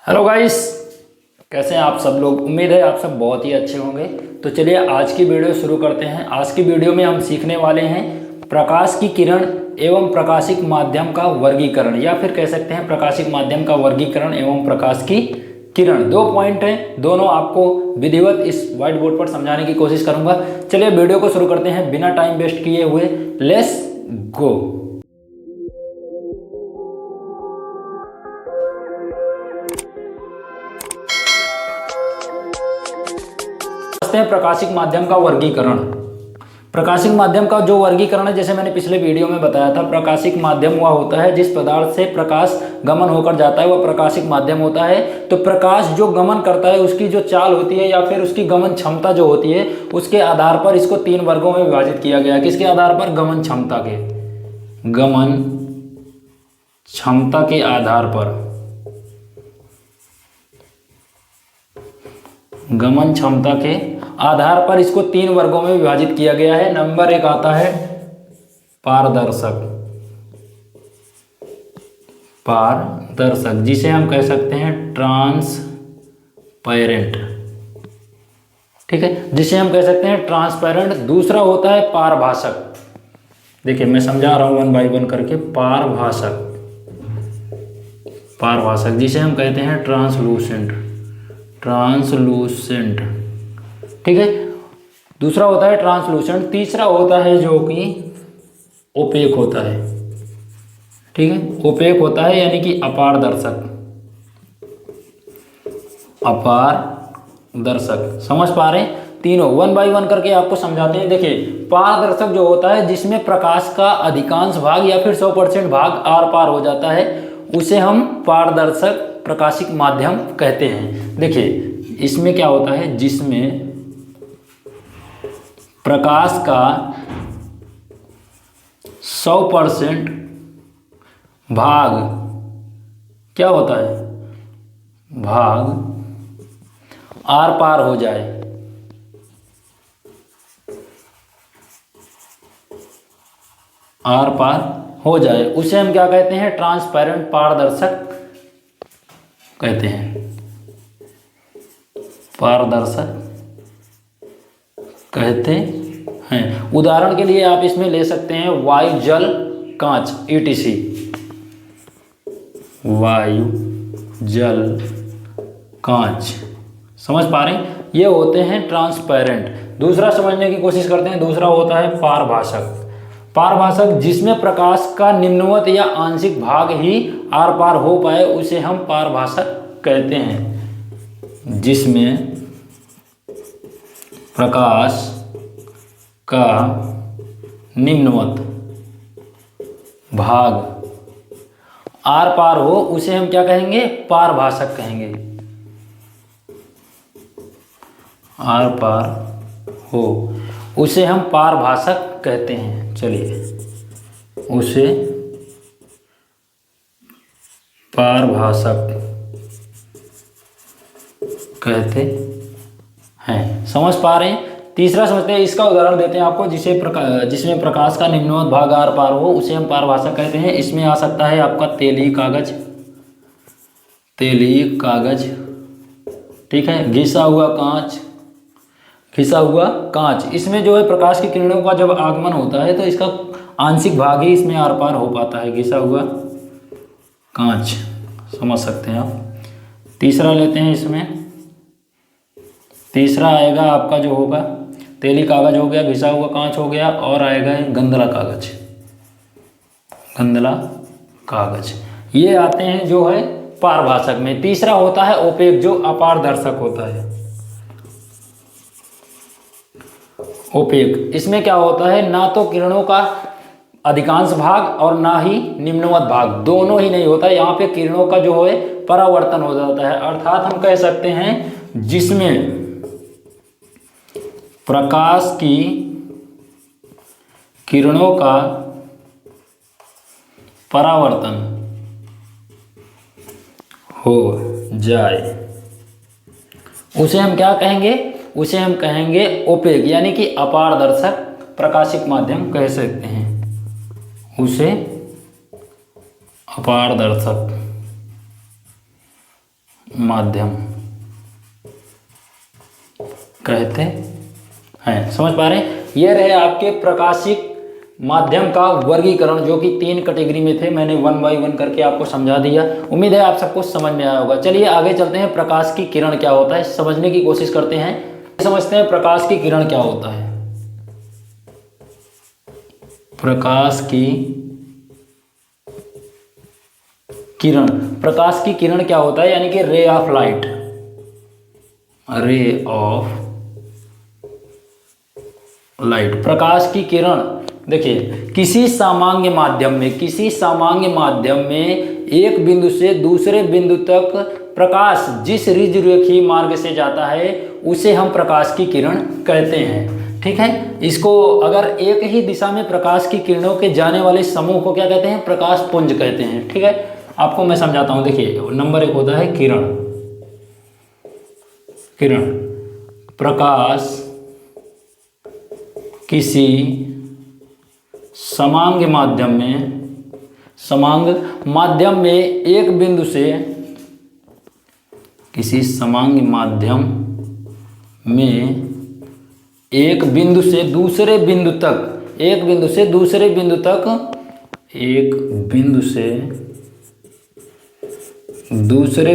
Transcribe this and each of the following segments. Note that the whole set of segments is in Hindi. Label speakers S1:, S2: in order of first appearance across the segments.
S1: हेलो गाइस, कैसे हैं आप सब लोग। उम्मीद है आप सब बहुत ही अच्छे होंगे। तो चलिए आज की वीडियो शुरू करते हैं। आज की वीडियो में हम सीखने वाले हैं प्रकाश की किरण एवं प्रकाशिक माध्यम का वर्गीकरण, या फिर कह सकते हैं प्रकाशिक माध्यम का वर्गीकरण एवं प्रकाश की किरण। दो पॉइंट हैं, दोनों आपको विधिवत इस व्हाइट बोर्ड पर समझाने की कोशिश करूंगा। चलिए वीडियो को शुरू करते हैं बिना टाइम वेस्ट किए हुए। Let's go. प्रकाशिक माध्यम का वर्गीकरण। प्रकाशिक माध्यम का जो वर्गीकरण है, जैसे मैंने पिछले वीडियो में बताया था, प्रकाशिक माध्यम वह होता है जिस पदार्थ से प्रकाश गमन होकर जाता है, वह प्रकाशिक माध्यम होता है। तो प्रकाश जो गमन करता है उसकी जो चाल होती है या फिर उसकी गमन क्षमता जो होती है, उसके आधार पर इसको तीन वर्गों में विभाजित किया गया है। किसके आधार पर? गमन क्षमता के। गमन क्षमता के आधार पर, गमन क्षमता के आधार पर इसको तीन वर्गों में विभाजित किया गया है। नंबर एक आता है पारदर्शक। पारदर्शक जिसे हम कह सकते हैं ट्रांसपेरेंट, ठीक है, जिसे हम कह सकते हैं ट्रांसपेरेंट। दूसरा होता है पारभासक। देखिए मैं समझा रहा हूं वन बाय वन करके। पारभासक, पारभासक जिसे हम कहते हैं ट्रांसलूसेंट। ट्रांसलूसेंट, ठीक है। दूसरा होता है ट्रांसलूसेंट। तीसरा होता है जो कि ओपेक होता है, ठीक है, ओपेक होता है यानी कि अपारदर्शक। अपारदर्शक, समझ पा रहे हैं? तीनों वन बाय वन करके आपको समझाते हैं। देखिए पारदर्शक जो होता है जिसमें प्रकाश का अधिकांश भाग या फिर 100% भाग आर पार हो जाता है, उसे हम पारदर्शक प्रकाशिक माध्यम कहते हैं। देखिए इसमें क्या होता है, जिसमें प्रकाश का 100% भाग क्या होता है, भाग आर पार हो जाए, आर पार हो जाए, उसे हम क्या कहते हैं? ट्रांसपेरेंट, पारदर्शक कहते हैं। पारदर्शक कहते हैं। उदाहरण के लिए आप इसमें ले सकते हैं वायु, जल, कांच, ETC। वायु, जल, कांच, समझ पा रहे हैं? ये होते हैं ट्रांसपेरेंट। दूसरा समझने की कोशिश करते हैं। दूसरा होता है पारभासक। पारभासक जिसमें प्रकाश का निम्नवत या आंशिक भाग ही आर पार हो पाए, उसे हम पारभासक कहते हैं। जिसमें प्रकाश का निम्नवत भाग आर पार हो, उसे हम क्या कहेंगे? पारभासक कहेंगे। आर पार हो उसे हम पारभासक कहते हैं। चलिए उसे पारभासक कहते हैं। समझ पा रहे हैं? तीसरा समझते हैं, इसका उदाहरण देते हैं आपको। जिसमें प्रकाश का निम्नवत भाग आर पार हो, उसे हम पारभासक कहते हैं। इसमें आ सकता है आपका तेलीय कागज, तेलीय कागज, ठीक है, घिसा हुआ कांच, घिसा हुआ कांच। इसमें जो है प्रकाश की किरणों का जब आगमन होता है तो इसका आंशिक भाग ही इसमें आर पार हो पाता है, घिसा हुआ कांच, समझ सकते हैं आप। तीसरा लेते हैं। इसमें तीसरा आएगा आपका जो होगा तेलीय कागज हो गया, घिसा हुआ कांच हो गया, और आएगा गंधला कागज। गंधला कागज ये आते हैं जो है पारभासक में। तीसरा होता है ओपेक, जो अपारदर्शक होता है। ओपेक, इसमें क्या होता है, ना तो किरणों का अधिकांश भाग और ना ही निम्नवत भाग, दोनों ही नहीं होता। यहाँ पे किरणों का जो है परावर्तन हो जाता है। अर्थात हम कह सकते हैं जिसमें प्रकाश की किरणों का परावर्तन हो जाए, उसे हम क्या कहेंगे? उसे हम कहेंगे ओपेक, यानी कि अपारदर्शक प्रकाशिक माध्यम कह सकते हैं। उसे अपारदर्शक माध्यम कहते हैं। समझ पा रहे हैं? ये रहे आपके प्रकाशिक माध्यम का वर्गीकरण, जो कि 3 कैटेगरी में थे। मैंने 1 बाय 1 करके आपको समझा दिया। उम्मीद है आप सबको समझ में आया होगा। चलिए आगे चलते हैं। प्रकाश की किरण क्या होता है समझने की कोशिश करते हैं। समझते हैं प्रकाश की किरण क्या होता है। प्रकाश की किरण, प्रकाश की किरण क्या होता है, यानी कि ray of light, ray of light, प्रकाश की किरण। देखिए किसी सामान्य माध्यम में एक बिंदु से दूसरे बिंदु तक प्रकाश जिस ऋजुरेखीय मार्ग से जाता है उसे हम प्रकाश की किरण कहते हैं। ठीक है, इसको अगर एक ही दिशा में प्रकाश की किरणों के जाने वाले समूह को क्या कहते हैं, प्रकाश पुंज कहते हैं। ठीक है, आपको मैं समझाता हूं। देखिए नंबर 1 होता है किरण। किरण, प्रकाश किसी समांग माध्यम में एक बिंदु से, किसी समांग माध्यम में एक बिंदु से दूसरे बिंदु तक, एक बिंदु से दूसरे बिंदु तक, एक बिंदु से दूसरे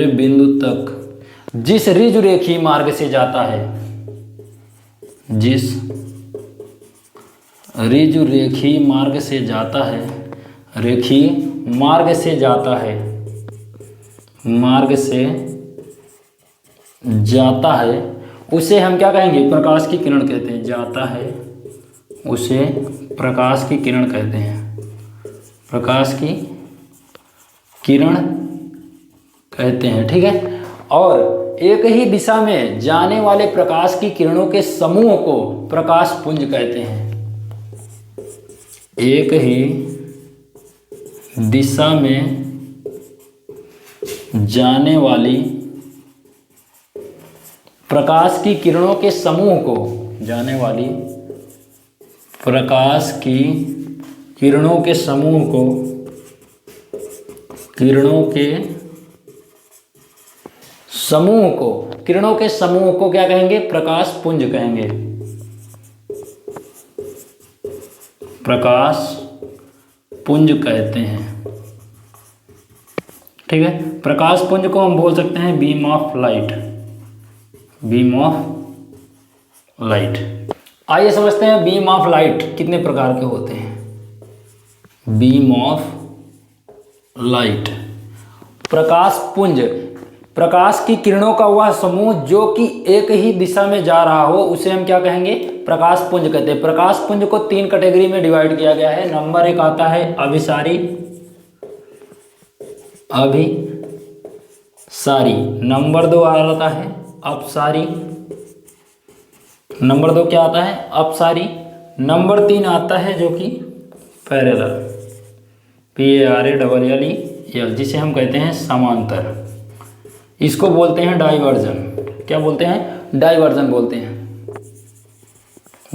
S1: बिंदु तक जिस ऋजुरेखीय मार्ग से जाता है, जिस ऋजुरेखीय मार्ग से जाता है, रेखीय मार्ग से जाता है, मार्ग से जाता है, उसे हम क्या कहेंगे, प्रकाश की किरण कहते हैं। जाता है उसे प्रकाश की किरण कहते हैं। प्रकाश की किरण कहते हैं। ठीक है, और एक ही दिशा में जाने वाले प्रकाश की किरणों के समूह को प्रकाश पुंज कहते हैं। एक ही दिशा में जाने वाली प्रकाश की किरणों के समूह को, जाने वाली प्रकाश की किरणों के समूह को, किरणों के समूह को क्या कहेंगे, प्रकाश पुंज कहेंगे। प्रकाश पुंज कहते हैं। ठीक है, प्रकाश पुंज को हम बोल सकते हैं beam of light, beam of light. आइए समझते हैं बीम ऑफ लाइट कितने प्रकार के होते हैं। बीम ऑफ लाइट, प्रकाश पुंज, प्रकाश की किरणों का वह समूह जो कि एक ही दिशा में जा रहा हो उसे हम क्या कहेंगे, प्रकाश पुंज कहते हैं। प्रकाश पुंज को 3 कैटेगरी में डिवाइड किया गया है। नंबर 1 आता है अभिसारी, नंबर 2 आता है अपसारी, नंबर 2 क्या आता है, अपसारी। नंबर 3 आता है जो कि पैरेलल, PARALLEL, जिसे हम कहते हैं समांतर। इसको बोलते हैं डाइवर्जन। क्या बोलते हैं, डाइवर्जन बोलते हैं,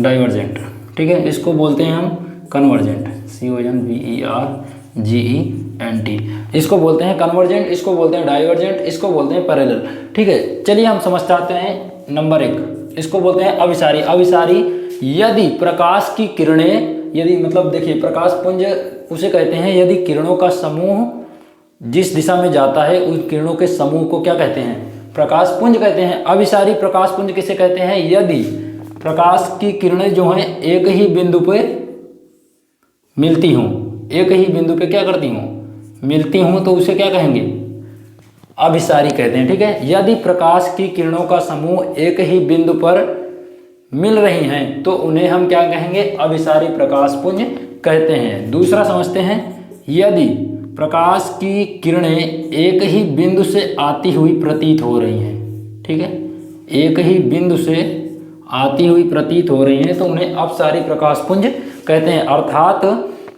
S1: डाइवर्जेंट। ठीक है, इसको बोलते हैं हम कन्वर्जेंट, CONVERGENT, इसको बोलते हैं कन्वर्जेंट, इसको बोलते हैं डाइवर्जेंट, इसको बोलते हैं पैरेलल। ठीक है, चलिए हम समझते आते हैं। नंबर 1 इसको बोलते हैं अभिसारी। अभिसारी, यदि प्रकाश की किरणें, यदि मतलब देखिए प्रकाश पुंज उसे कहते हैं यदि किरणों का समूह जिस दिशा में जाता है उन किरणों के समूह को क्या कहते हैं, प्रकाश पुंज कहते हैं। अभिसारी प्रकाश पुंज किसे कहते हैं, यदि प्रकाश की किरणें जो हैं एक ही बिंदु पे मिलती हों, एक ही बिंदु पे क्या करती हों, मिलती हों, तो उसे क्या कहेंगे, अभिसारी कहते हैं। ठीक है, यदि प्रकाश की किरणों का समूह एक ही बिंदु पर मिल रही हैं तो उन्हें हम क्या कहेंगे, अभिसारी प्रकाश पुंज कहते हैं। दूसरा समझते हैं, यदि प्रकाश की किरणें एक ही बिंदु से आती हुई प्रतीत हो रही हैं, ठीक है, एक ही बिंदु से आती हुई प्रतीत हो रही हैं तो उन्हें अपसारी प्रकाश पुंज कहते हैं। अर्थात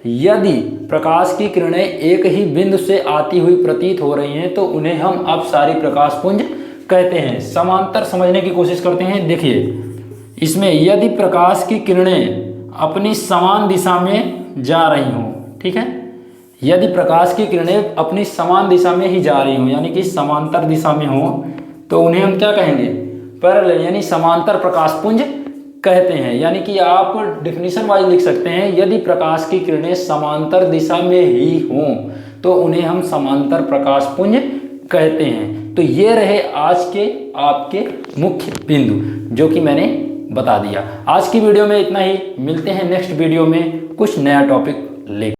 S1: यदि प्रकाश की किरणें एक ही बिंदु से आती हुई प्रतीत हो रही हैं तो उन्हें हम अपसारी प्रकाश पुंज कहते हैं। समांतर समझने की कोशिश करते हैं। देखिए इसमें यदि प्रकाश की किरणें अपनी समान दिशा में जा रही हों, ठीक है, यदि प्रकाश की किरणें अपनी समान दिशा में ही जा रही हों, यानी कि समांतर दिशा में हों, तो उन्हें हम क्या कहेंगे? पैरेलल यानी समांतर प्रकाशपुंज कहते हैं। यानी कि आप डेफिनेशन वाइज लिख सकते हैं, यदि प्रकाश की किरणें समांतर दिशा में ही हों तो उन्हें हम समांतर प्रकाशपुंज कहते हैं। तो ये रहे आज के आपके मुख्य बिंदु जो कि मैंने बता दिया। आज की वीडियो में इतना ही, मिलते हैं नेक्स्ट वीडियो में कुछ नया टॉपिक लेकर।